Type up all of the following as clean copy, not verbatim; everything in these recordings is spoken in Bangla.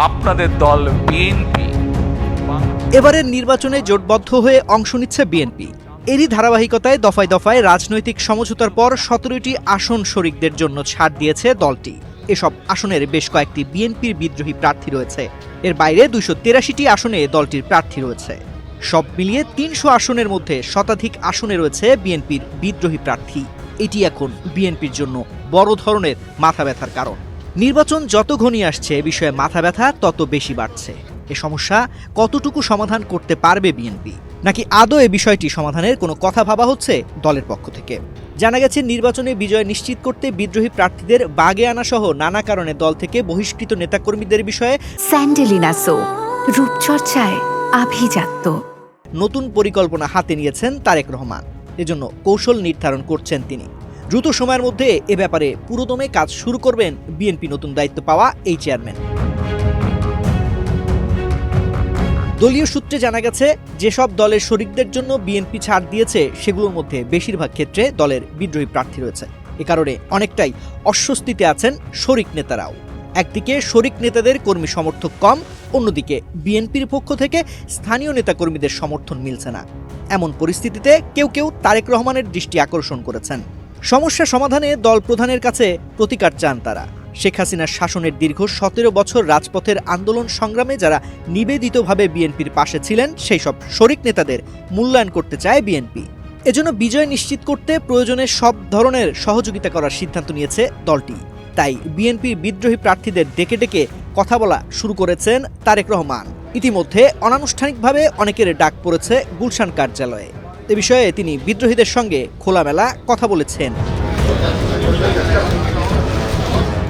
আপনাদের দল বিএনপি। এবারের নির্বাচনে জোটবদ্ধ হয়ে অংশ নিচ্ছে বিএনপি। এরই ধারাবাহিকতায় দফায় দফায় রাজনৈতিক সমঝোতার পর 17টি আসন শরিকদের জন্য ছাড় দিয়েছে দলটি। এসব আসনের বেশ কয়েকটি বিএনপির বিদ্রোহী প্রার্থী রয়েছে। এর বাইরে 283টি আসনে দলটির প্রার্থী রয়েছে। সব মিলিয়ে 300 আসনের মধ্যে শতাধিক আসনে রয়েছে বিএনপির বিদ্রোহী প্রার্থী। এটি এখন বিএনপির জন্য বড় ধরনের মাথা ব্যথার কারণ। নির্বাচন যত ঘনিয়ে আসছে বিষয়ে মাথা ব্যথা তত বেশি বাড়ছে। এ সমস্যা কতটুকু সমাধান করতে পারবে বিএনপি, নাকি আদৌ এ বিষয়টি সমাধানের কোনো কথা ভাবা হচ্ছে দলের পক্ষ থেকে? জানা গেছে, নির্বাচনে বিজয় নিশ্চিত করতে বিদ্রোহী প্রার্থীদের বাগে আনা সহ নানা কারণে দল থেকে বহিষ্কৃত নেতাকর্মীদের বিষয়ে স্যান্ডেলিনা সো, রূপচর্চায় আভিজাত্য, নতুন পরিকল্পনা হাতে নিয়েছেন তারেক রহমান। এজন্য কৌশল নির্ধারণ করছেন তিনি। দ্রুত সময়ের মধ্যে এ ব্যাপারে পুরোদমে কাজ শুরু করবেন বিএনপি নতুন দায়িত্ব পাওয়া এই চেয়ারম্যান। দলীয় সূত্রে জানা গেছে, যেসব দলের শরিকদের জন্য বিএনপি ছাড় দিয়েছে সেগুলোর মধ্যে বেশিরভাগ ক্ষেত্রে দলের বিদ্রোহী প্রার্থী রয়েছে। এ কারণে অনেকটাই অস্বস্তিতে আছেন শরিক নেতারাও। একদিকে শরিক নেতাদের কর্মী সমর্থক কম, অন্যদিকে বিএনপির পক্ষ থেকে স্থানীয় নেতাকর্মীদের সমর্থন মিলছে না। এমন পরিস্থিতিতে কেউ কেউ তারেক রহমানের দৃষ্টি আকর্ষণ করেছেন। সমস্যা সমাধানে দল প্রধানের কাছে প্রতিকার চান তারা। শেখ হাসিনার শাসনের দীর্ঘ 17 বছর রাজপথের আন্দোলন সংগ্রামে যারা নিবেদিতভাবে বিএনপির পাশে ছিলেন, সেই সব শরিক নেতাদের মূল্যায়ন করতে চায় বিএনপি। এজন্য বিজয় নিশ্চিত করতে প্রয়োজনে সব ধরনের সহযোগিতা করার সিদ্ধান্ত নিয়েছে দলটি। তাই বিএনপির বিদ্রোহী প্রার্থীদের ডেকে ডেকে কথা বলা শুরু করেছেন তারেক রহমান। ইতিমধ্যে অনানুষ্ঠানিকভাবে অনেকের ডাক পড়েছে গুলশান কার্যালয়ে। এ বিষয়ে তিনি বিদ্রোহীদের সঙ্গে খোলামেলা কথা বলেছেন।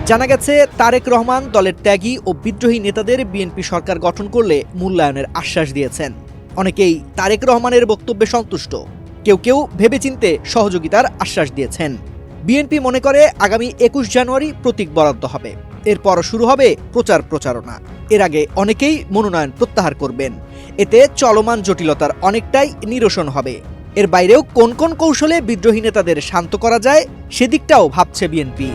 জানা গেছে, তারেক রহমান দলের ত্যাগী ও বিদ্রোহী নেতাদের বিএনপি সরকার গঠন করলে মূল্যায়নের আশ্বাস দিয়েছেন। অনেকেই তারেক রহমানের বক্তব্যে সন্তুষ্ট, কেউ কেউ ভেবেচিন্তে সহযোগিতার আশ্বাস দিয়েছেন। বিএনপি মনে করে আগামী 21 জানুয়ারি প্রতীক বরাদ্দ হবে, এরপর শুরু হবে প্রচারণা। এর আগে অনেকেই মনোনয়ন প্রত্যাহার করবেন। এতে চলমান জটিলতার অনেকটাই নিরসন হবে। এর বাইরেও কোন কোন কৌশলে বিদ্রোহী নেতাদের শান্ত করা যায় সেদিকটাও ভাবছে বিএনপি।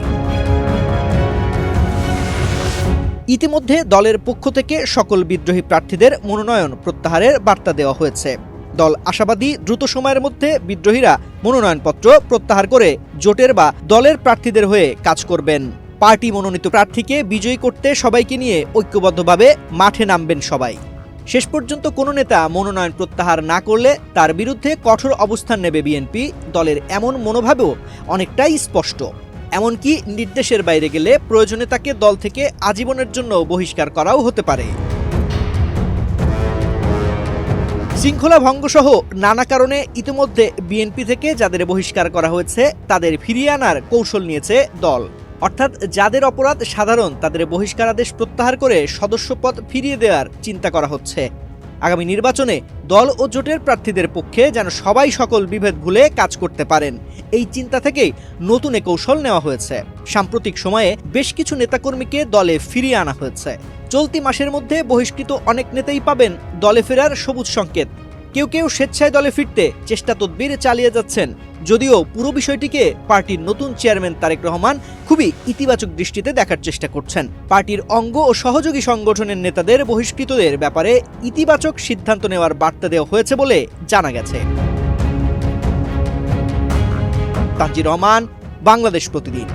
ইতিমধ্যে দলের পক্ষ থেকে সকল বিদ্রোহী প্রার্থীদের মনোনয়ন প্রত্যাহারের বার্তা দেওয়া হয়েছে। দল আশাবাদী দ্রুত সময়ের মধ্যে বিদ্রোহীরা মনোনয়নপত্র প্রত্যাহার করে জোটের বা দলের প্রার্থীদের হয়ে কাজ করবেন। পার্টি মনোনীত প্রার্থীকে বিজয়ী করতে সবাইকে নিয়ে ঐক্যবদ্ধভাবে মাঠে নামবেন সবাই। শেষ পর্যন্ত কোনো নেতা মনোনয়ন প্রত্যাহার না করলে তার বিরুদ্ধে কঠোর অবস্থান নেবে বিএনপি। দলের এমন মনোভাবও অনেকটাই স্পষ্ট। এমনকি নির্দেশের বাইরে গেলে প্রয়োজনে তাকে দল থেকে আজীবনের জন্য বহিষ্কার করাও হতে পারে। শৃঙ্খলা ভঙ্গসহ নানা কারণে ইতিমধ্যে বিএনপি থেকে যাদের বহিষ্কার করা হয়েছে তাদের ফিরিয়ে আনার কৌশল নিয়েছে দল। অর্থাৎ যাদের অপরাধ সাধারণ তাদের বহিষ্কারাদেশ প্রত্যাহার করে সদস্যপদ ফিরিয়ে দেওয়ার চিন্তা করা হচ্ছে। আগামী নির্বাচনে দল ও জোটের প্রার্থীদের পক্ষে যেন সবাই সকল বিভেদ ভুলে কাজ করতে পারেন, এই চিন্তা থেকেই নতুন এ কৌশল নেওয়া হয়েছে। সাম্প্রতিক সময়ে বেশ কিছু নেতাকর্মীকে দলে ফিরিয়ে আনা হয়েছে। চলতি মাসের মধ্যে বহিষ্কৃত অনেক নেতাই পাবেন দলে ফেরার সবুজ সংকেত। কেউ কেউ স্বেচ্ছায় দলে ফিরতে চেষ্টা তদবির চালিয়ে যাচ্ছেন। যদিও পুরো বিষয়টিকে পার্টির নতুন চেয়ারম্যান তারেক রহমান খুবই ইতিবাচক দৃষ্টিতে দেখার চেষ্টা করছেন। পার্টির অঙ্গ ও সহযোগী সংগঠনের নেতাদের বহিষ্কৃতদের ব্যাপারে ইতিবাচক সিদ্ধান্ত নেওয়ার বার্তা দেওয়া হয়েছে বলে জানা গেছে। তানজির রহমান, বাংলাদেশ প্রতিদিন।